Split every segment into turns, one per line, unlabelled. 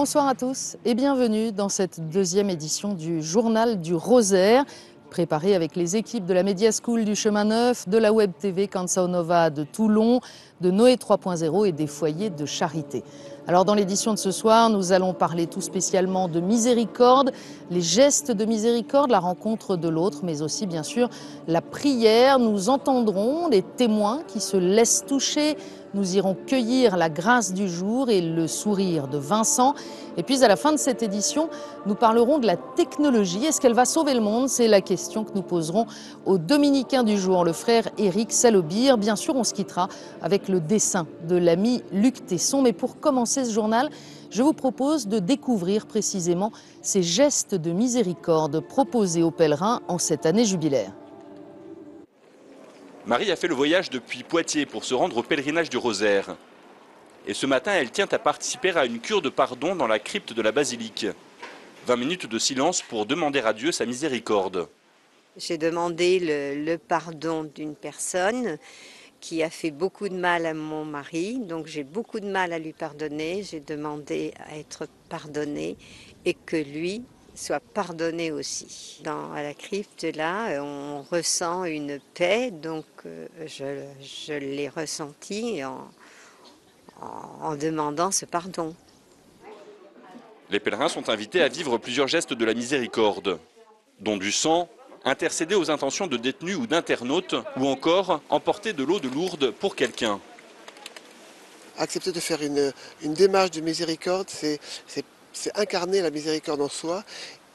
Bonsoir à tous et bienvenue dans cette deuxième édition du Journal du Rosaire, préparé avec les équipes de la Media School du Chemin Neuf, de la Web TV Canção Nova de Toulon, de Noé 3.0 et des foyers de charité. Alors dans l'édition de ce soir, nous allons parler tout spécialement de miséricorde, les gestes de miséricorde, la rencontre de l'autre, mais aussi bien sûr la prière. Nous entendrons les témoins qui se laissent toucher. Nous irons cueillir la grâce du jour et le sourire de Vincent. Et puis à la fin de cette édition, nous parlerons de la technologie. Est-ce qu'elle va sauver le monde? C'est la question que nous poserons au dominicain du jour, le frère Éric Salobir. Bien sûr, on se quittera avec le dessin de l'ami Luc Tesson. Mais pour commencer ce journal, je vous propose de découvrir précisément ces gestes de miséricorde proposés aux pèlerins en cette année jubilaire.
Marie a fait le voyage depuis Poitiers pour se rendre au pèlerinage du Rosaire. Et ce matin, elle tient à participer à une cure de pardon dans la crypte de la basilique. 20 minutes de silence pour demander à Dieu sa miséricorde.
J'ai demandé le pardon d'une personne qui a fait beaucoup de mal à mon mari, donc j'ai beaucoup de mal à lui pardonner. J'ai demandé à être pardonnée et que lui soit pardonné aussi. À la crypte, là, on ressent une paix, donc je l'ai ressenti en demandant ce pardon.
Les pèlerins sont invités à vivre plusieurs gestes de la miséricorde, dont du sang, intercéder aux intentions de détenus ou d'internautes, ou encore emporter de l'eau de Lourdes pour quelqu'un.
Accepter de faire une démarche de miséricorde, c'est incarner la miséricorde en soi.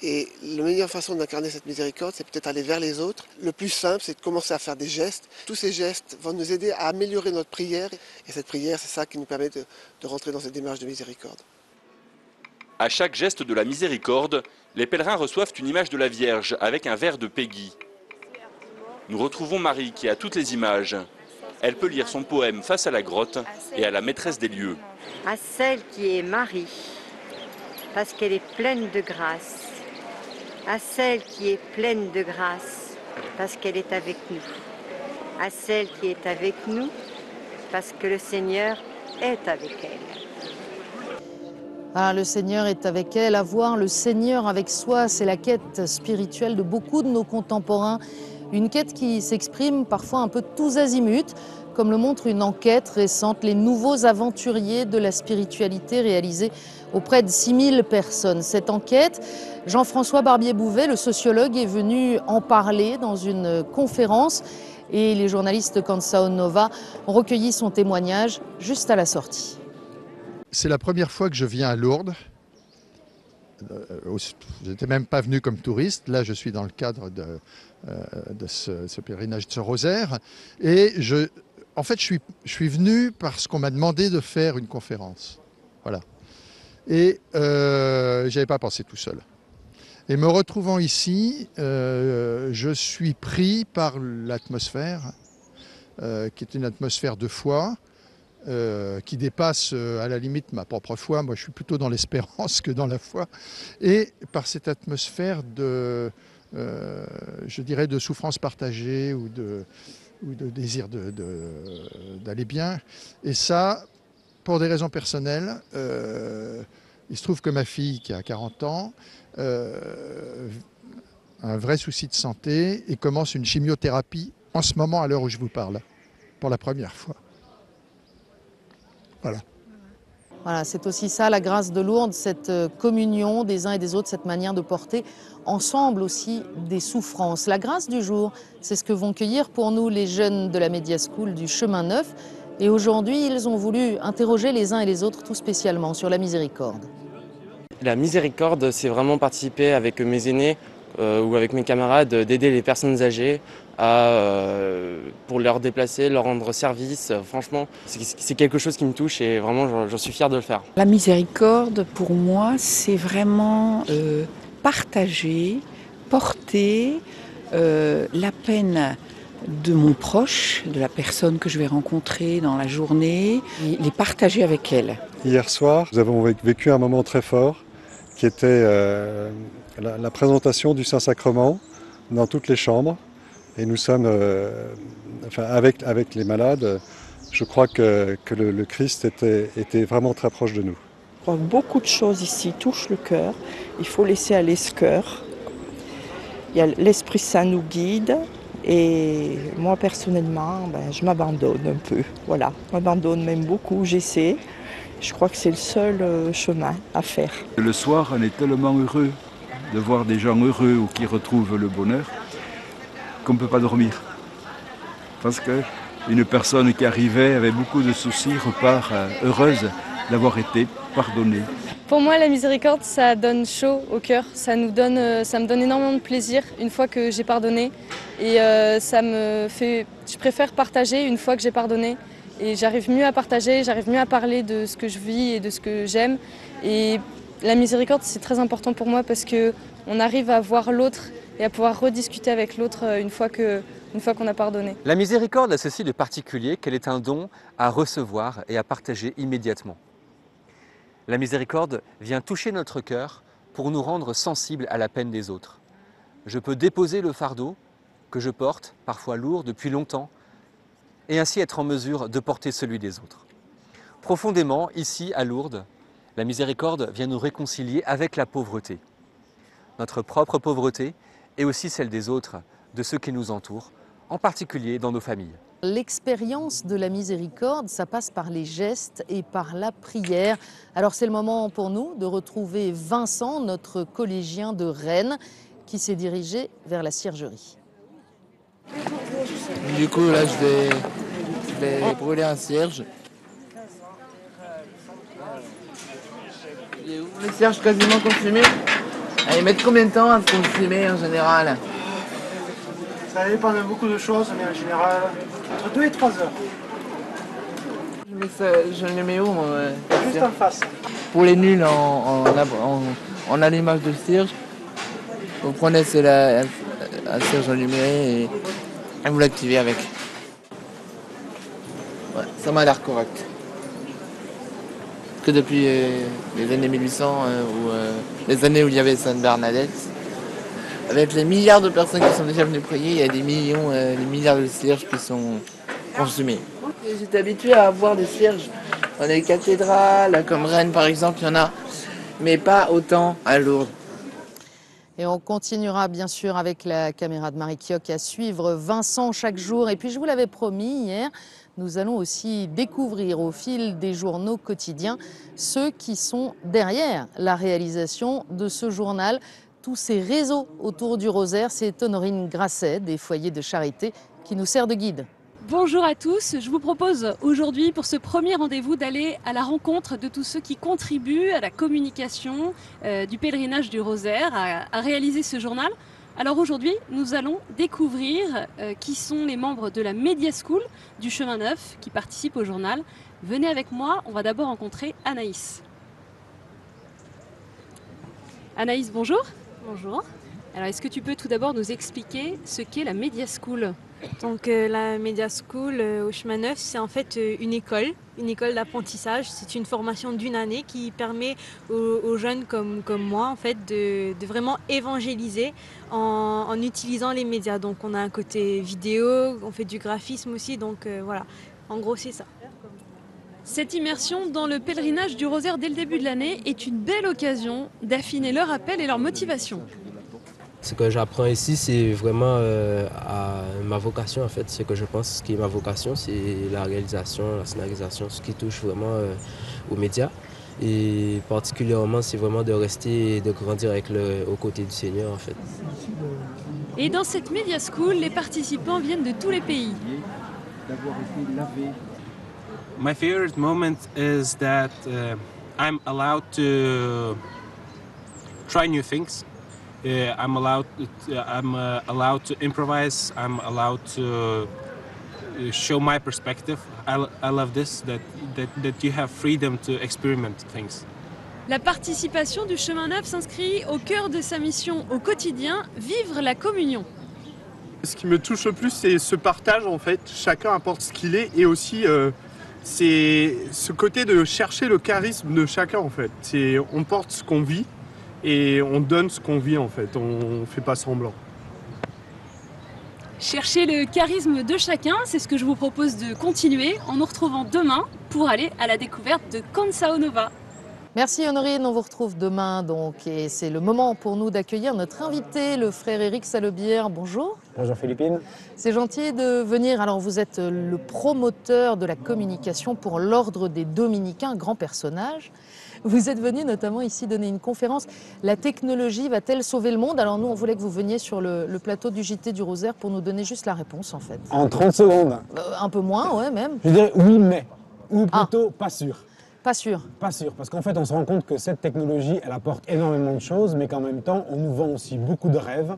Et la meilleure façon d'incarner cette miséricorde, c'est peut-être aller vers les autres. Le plus simple, c'est de commencer à faire des gestes. Tous ces gestes vont nous aider à améliorer notre prière. Et cette prière, c'est ça qui nous permet de rentrer dans cette démarche de miséricorde.
À chaque geste de la miséricorde, les pèlerins reçoivent une image de la Vierge avec un vers de Peggy. Nous retrouvons Marie qui a toutes les images. Elle peut lire son poème face à la grotte et à la maîtresse des lieux.
À celle qui est Marie, parce qu'elle est pleine de grâce. À celle qui est pleine de grâce, parce qu'elle est avec nous. À celle qui est avec nous, parce que le Seigneur est avec elle.
Ah, le Seigneur est avec elle. Avoir le Seigneur avec soi, c'est la quête spirituelle de beaucoup de nos contemporains. Une quête qui s'exprime parfois un peu tous azimuts, comme le montre une enquête récente, les nouveaux aventuriers de la spiritualité réalisée auprès de 6000 personnes. Cette enquête, Jean-François Barbier-Bouvet, le sociologue, est venu en parler dans une conférence et les journalistes Canção Nova ont recueilli son témoignage juste à la sortie.
C'est la première fois que je viens à Lourdes. Je n'étais même pas venu comme touriste. Là, je suis dans le cadre de ce pèlerinage de ce rosaire. Et en fait, je suis venu parce qu'on m'a demandé de faire une conférence. Voilà. Et je n'avais pas pensé tout seul. Et me retrouvant ici, je suis pris par l'atmosphère, qui est une atmosphère de foi, qui dépasse à la limite ma propre foi. Moi, je suis plutôt dans l'espérance que dans la foi. Et par cette atmosphère je dirais, de souffrance partagée ou de désir d'aller bien. Et ça, pour des raisons personnelles, il se trouve que ma fille, qui a 40 ans, a un vrai souci de santé et commence une chimiothérapie en ce moment, à l'heure où je vous parle, pour la première fois. Voilà.
Voilà, c'est aussi ça, la grâce de Lourdes, cette communion des uns et des autres, cette manière de porter ensemble aussi des souffrances. La grâce du jour, c'est ce que vont cueillir pour nous les jeunes de la Media School du Chemin Neuf. Et aujourd'hui, ils ont voulu interroger les uns et les autres tout spécialement sur la miséricorde.
La miséricorde, c'est vraiment participer avec mes aînés ou avec mes camarades, d'aider les personnes âgées pour leur déplacer, leur rendre service. Franchement, c'est quelque chose qui me touche et vraiment, j'en suis fier de le faire.
La miséricorde, pour moi, c'est vraiment partager, porter la peine de mon proche, de la personne que je vais rencontrer dans la journée, et les partager avec elle.
Hier soir, nous avons vécu un moment très fort qui était la présentation du Saint-Sacrement dans toutes les chambres. Et nous sommes, avec les malades, je crois que le Christ était vraiment très proche de nous.
Je crois que beaucoup de choses ici touchent le cœur. Il faut laisser aller ce cœur. Il y a l'Esprit Saint nous guide. Et moi, personnellement, je m'abandonne un peu. Voilà, je m'abandonne même beaucoup, j'essaie. Je crois que c'est le seul chemin à faire.
Le soir, on est tellement heureux de voir des gens heureux ou qui retrouvent le bonheur qu'on ne peut pas dormir. Parce qu'une personne qui arrivait avait beaucoup de soucis repart heureuse d'avoir été pardonnée.
Pour moi, la miséricorde, ça donne chaud au cœur. Ça me donne énormément de plaisir une fois que j'ai pardonné. Et je préfère partager une fois que j'ai pardonné. Et j'arrive mieux à partager, j'arrive mieux à parler de ce que je vis et de ce que j'aime. Et la miséricorde, c'est très important pour moi parce qu'on arrive à voir l'autre et à pouvoir rediscuter avec l'autre une fois qu'on a pardonné.
La miséricorde a ceci de particulier qu'elle est un don à recevoir et à partager immédiatement. La miséricorde vient toucher notre cœur pour nous rendre sensibles à la peine des autres. Je peux déposer le fardeau que je porte, parfois lourd, depuis longtemps, et ainsi être en mesure de porter celui des autres. Profondément, ici, à Lourdes, la miséricorde vient nous réconcilier avec la pauvreté. Notre propre pauvreté et aussi celle des autres, de ceux qui nous entourent, en particulier dans nos familles.
L'expérience de la miséricorde, ça passe par les gestes et par la prière. Alors c'est le moment pour nous de retrouver Vincent, notre collégien de Rennes, qui s'est dirigé vers la ciergerie.
Du coup, là, je vais brûler un cierge. Les cierges quasiment consumés, ils mettent combien de temps à se consumer en général?
Ça dépend de beaucoup de choses, mais en général, entre 2 et 3 heures.
Je le mets où, moi?
Juste en face.
Pour les nuls en allumage de cierge, vous prenez un cierge allumé et vous l'activez avec. Ouais, ça m'a l'air correct. Que depuis les années 1800 ou les années où il y avait Sainte Bernadette, avec les milliards de personnes qui sont déjà venues prier, il y a des milliards de cierges qui sont consumés. J'étais habitué à avoir des cierges dans les cathédrales, comme Rennes par exemple, il y en a, mais pas autant à Lourdes.
Et on continuera bien sûr avec la caméra de Marie Kioch à suivre Vincent chaque jour. Et puis je vous l'avais promis hier, nous allons aussi découvrir au fil des journaux quotidiens ceux qui sont derrière la réalisation de ce journal. Tous ces réseaux autour du rosaire, c'est Honorine Grasset des foyers de charité qui nous sert de guide.
Bonjour à tous, je vous propose aujourd'hui pour ce premier rendez-vous d'aller à la rencontre de tous ceux qui contribuent à la communication du pèlerinage du rosaire, à réaliser ce journal. Alors aujourd'hui, nous allons découvrir qui sont les membres de la Media School du Chemin Neuf qui participent au journal. Venez avec moi, on va d'abord rencontrer Anaïs. Anaïs, bonjour.
Bonjour.
Alors est-ce que tu peux tout d'abord nous expliquer ce qu'est la Media School ?
Donc la Media School au Chemin Neuf, c'est en fait une école d'apprentissage. C'est une formation d'1 année qui permet aux jeunes comme moi en fait de vraiment évangéliser en utilisant les médias. Donc on a un côté vidéo, on fait du graphisme aussi, donc voilà. En gros c'est ça.
Cette immersion dans le pèlerinage du rosaire dès le début de l'année est une belle occasion d'affiner leur appel et leur motivation.
Ce que j'apprends ici, c'est vraiment à ma vocation en fait. Ce que je pense qui est ma vocation, c'est la réalisation, la scénarisation, ce qui touche vraiment aux médias. Et particulièrement, c'est vraiment de rester et de grandir aux côtés du Seigneur en fait.
Et dans cette Media School, les participants viennent de tous les pays.
My favorite moment is that I'm allowed to try new things. I'm allowed to improvise. I'm allowed to show my perspective. I love this that you have freedom to experiment things.
La participation du Chemin Neuf s'inscrit au cœur de sa mission au quotidien, vivre la communion.
Ce qui me touche le plus, c'est ce partage en fait. Chacun apporte ce qu'il est et aussi c'est ce côté de chercher le charisme de chacun en fait. On porte ce qu'on vit. Et on donne ce qu'on vit en fait, on ne fait pas semblant.
Chercher le charisme de chacun, c'est ce que je vous propose de continuer en nous retrouvant demain pour aller à la découverte de Canção Nova.
Merci Honorine, on vous retrouve demain donc et c'est le moment pour nous d'accueillir notre invité, le frère Éric Salobière. Bonjour.
Bonjour Philippine.
C'est gentil de venir. Alors vous êtes le promoteur de la communication pour l'ordre des Dominicains, grand personnage. Vous êtes venu notamment ici donner une conférence. La technologie va-t-elle sauver le monde? Alors nous on voulait que vous veniez sur le plateau du JT du Rosaire pour nous donner juste la réponse en fait.
En 30 secondes.
Un peu moins, ouais même.
Je dirais oui mais, ou plutôt pas sûr.
Pas sûr.
Pas sûr, parce qu'en fait, on se rend compte que cette technologie, elle apporte énormément de choses, mais qu'en même temps, on nous vend aussi beaucoup de rêves,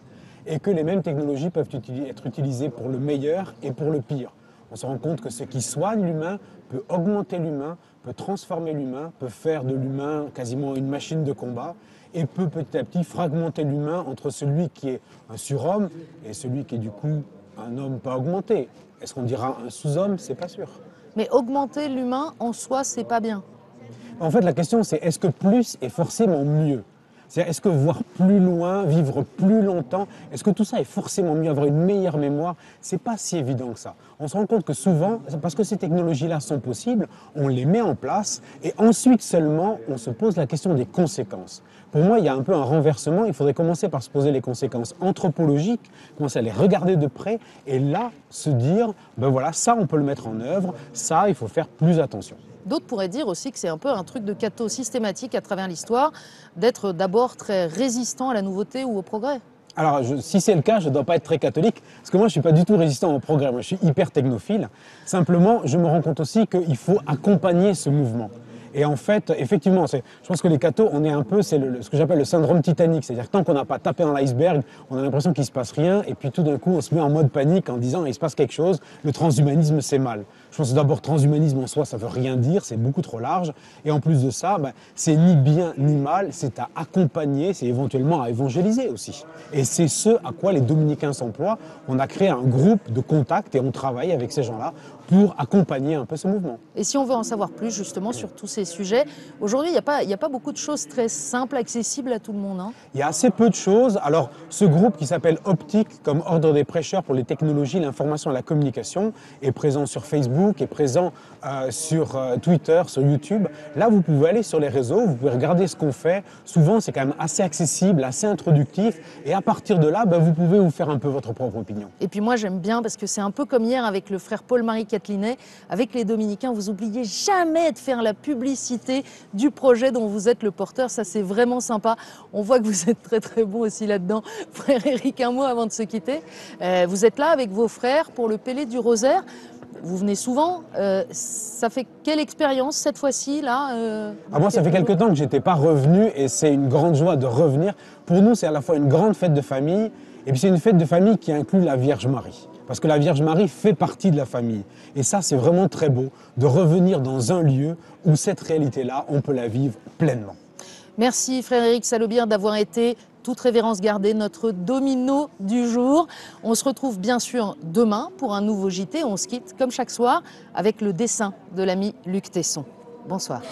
et que les mêmes technologies peuvent être utilisées pour le meilleur et pour le pire. On se rend compte que ce qui soigne l'humain peut augmenter l'humain, peut transformer l'humain, peut faire de l'humain quasiment une machine de combat, et peut petit à petit fragmenter l'humain entre celui qui est un surhomme et celui qui est du coup un homme pas augmenté. Est-ce qu'on dira un sous-homme? C'est pas sûr.
Mais augmenter l'humain en soi, c'est pas bien.
En fait, la question, c'est est-ce que plus est forcément mieux? C'est-à-dire, est-ce que voir plus loin, vivre plus longtemps, est-ce que tout ça est forcément mieux, avoir une meilleure mémoire? C'est pas si évident que ça. On se rend compte que souvent, parce que ces technologies-là sont possibles, on les met en place et ensuite seulement, on se pose la question des conséquences. Pour moi, il y a un peu un renversement. Il faudrait commencer par se poser les conséquences anthropologiques, commencer à les regarder de près et là, se dire, ben voilà, ça, on peut le mettre en œuvre, ça, il faut faire plus attention.
D'autres pourraient dire aussi que c'est un peu un truc de catho systématique à travers l'histoire, d'être d'abord très résistant à la nouveauté ou au progrès.
Alors, si c'est le cas, je ne dois pas être très catholique, parce que moi, je ne suis pas du tout résistant au progrès. Moi, je suis hyper technophile. Simplement, je me rends compte aussi qu'il faut accompagner ce mouvement. Et en fait, effectivement, je pense que les cathos, on est un peu, c'est ce que j'appelle le syndrome Titanic. C'est-à-dire que tant qu'on n'a pas tapé dans l'iceberg, on a l'impression qu'il ne se passe rien. Et puis tout d'un coup, on se met en mode panique en disant il se passe quelque chose, le transhumanisme, c'est mal. Je pense que d'abord, transhumanisme en soi, ça ne veut rien dire, c'est beaucoup trop large. Et en plus de ça, c'est ni bien ni mal, c'est à accompagner, c'est éventuellement à évangéliser aussi. Et c'est ce à quoi les Dominicains s'emploient. On a créé un groupe de contact et on travaille avec ces gens-là pour accompagner un peu ce mouvement.
Et si on veut en savoir plus justement sur tous ces sujets, aujourd'hui, il n'y a pas beaucoup de choses très simples, accessibles à tout le monde. Hein.
Il y a assez peu de choses. Alors, ce groupe qui s'appelle Optique, comme ordre des prêcheurs pour les technologies, l'information et la communication, est présent sur Facebook, est présent sur Twitter, sur YouTube. Là, vous pouvez aller sur les réseaux, vous pouvez regarder ce qu'on fait. Souvent, c'est quand même assez accessible, assez introductif. Et à partir de là, vous pouvez vous faire un peu votre propre opinion.
Et puis moi, j'aime bien parce que c'est un peu comme hier avec le frère Paul-Marie Catelinet. Avec les Dominicains, vous n'oubliez jamais de faire la publicité du projet dont vous êtes le porteur. Ça, c'est vraiment sympa. On voit que vous êtes très, très bon aussi là-dedans. Frère Éric, un mot avant de se quitter. Vous êtes là avec vos frères pour le Pélé du Rosaire. Vous venez souvent. Ça fait quelle expérience cette fois-ci là
Moi, ça fait quelque temps que je n'étais pas revenu et c'est une grande joie de revenir. Pour nous, c'est à la fois une grande fête de famille et puis c'est une fête de famille qui inclut la Vierge Marie. Parce que la Vierge Marie fait partie de la famille. Et ça, c'est vraiment très beau de revenir dans un lieu où cette réalité-là, on peut la vivre pleinement.
Merci frère Éric Salobière d'avoir été, toute révérence gardée, notre domino du jour. On se retrouve bien sûr demain pour un nouveau JT. On se quitte comme chaque soir avec le dessin de l'ami Luc Tesson. Bonsoir.